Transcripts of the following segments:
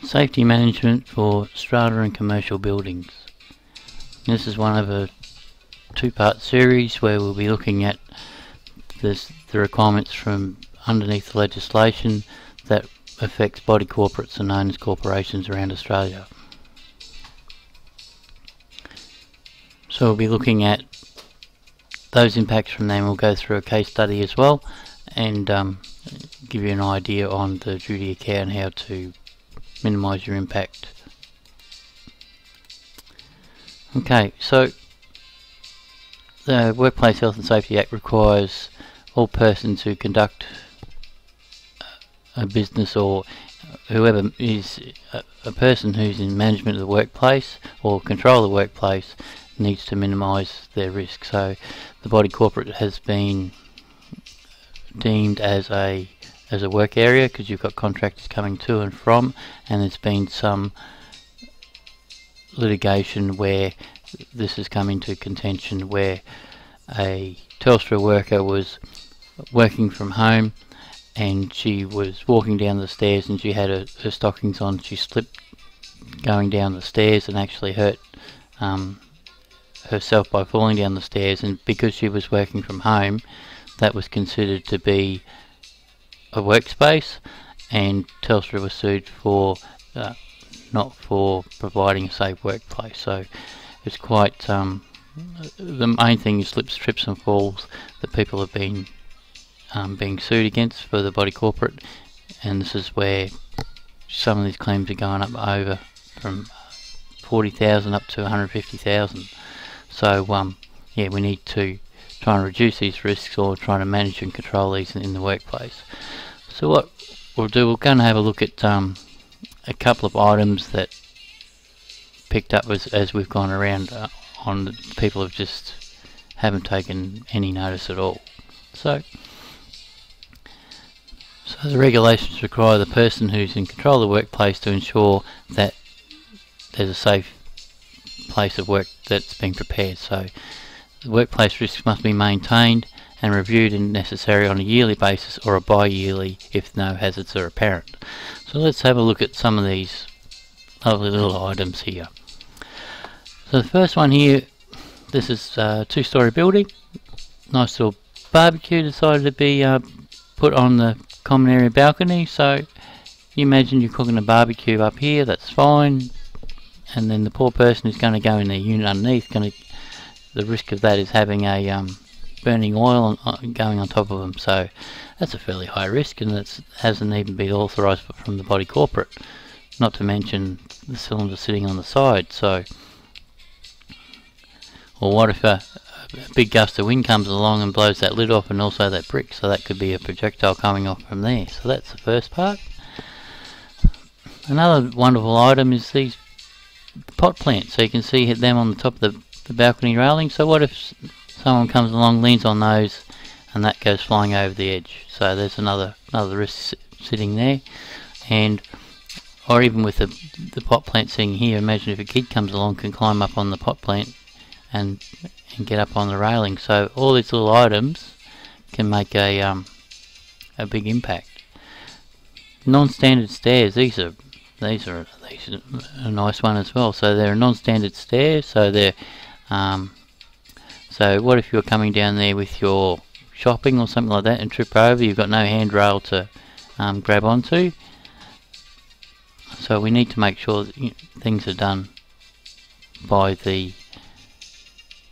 Safety management for strata and commercial buildings. This is one of a two-part series where we'll be looking at the requirements from underneath the legislation that affects body corporates and owners corporations around Australia. So we'll be looking at those impacts from them. We'll go through a case study as well and give you an idea on the duty of care and how to minimise your impact. Okay, so the Workplace Health and Safety Act requires all persons who conduct a business, or whoever is a person who's in management of the workplace or control of the workplace, needs to minimise their risk. So the body corporate has been deemed as a work area because you've got contractors coming to and from, and there's been some litigation where this has come into contention, where a Telstra worker was working from home and she was walking down the stairs and she had her stockings on. She slipped going down the stairs and actually hurt herself by falling down the stairs, and because she was working from home, that was considered to be a workspace, and Telstra was sued for not for providing a safe workplace. So it's quite the main thing is slips, trips and falls that people have been being sued against for the body corporate, and this is where some of these claims are going up over from 40,000 up to 150,000. So yeah, we need to try and reduce these risks, or try to manage and control these in the workplace. So what we'll do, we're going to have a look at a couple of items that picked up as we've gone around on the people have just haven't taken any notice at all. So the regulations require the person who's in control of the workplace to ensure that there's a safe place of work that's been prepared. So the workplace risks must be maintained and reviewed if necessary on a yearly basis or a bi-yearly if no hazards are apparent. So let's have a look at some of these lovely little items here. So the first one here, this is a two-storey building. Nice little barbecue decided to be put on the common area balcony. So you imagine you're cooking a barbecue up here, that's fine, and then the poor person who's going to go in the unit underneath, the risk of that is having a burning oil going on top of them. So that's a fairly high risk, and it hasn't even been authorised from the body corporate, not to mention the cylinder sitting on the side. So, or what if a big gust of wind comes along and blows that lid off, and also that brick, so that could be a projectile coming off from there. So that's the first part. Another wonderful item is these pot plants. So you can see them on the top of the balcony railing. So what if someone comes along, leans on those, and that goes flying over the edge? So there's another risk sitting there. And or even with the pot plant sitting here, imagine if a kid comes along, can climb up on the pot plant and get up on the railing. So all these little items can make a big impact. Non-standard stairs. These are a nice one as well. So they're a non-standard stair. So they're so what if you're coming down there with your shopping or something like that and trip over? You've got no handrail to grab onto. So we need to make sure that things are done by the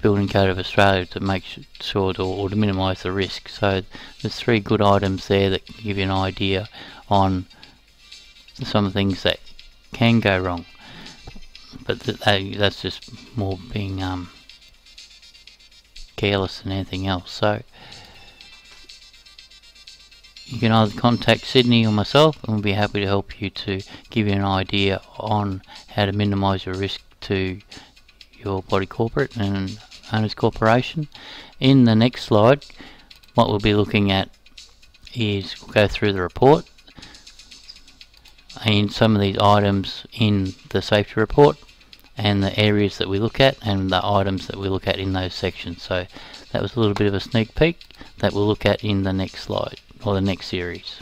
Building Code of Australia to make sure or to minimise the risk. So there's three good items there that give you an idea on some things that can go wrong, but that's just more being careless than anything else. So you can either contact Sydney or myself, and we'll be happy to help you to give you an idea on how to minimise your risk to your body corporate and owners corporation. In the next slide, what we'll be looking at is we'll go through the report and some of these items in the safety report, and the areas that we look at, and the items that we look at in those sections. So that was a little bit of a sneak peek that we'll look at in the next slide or the next series.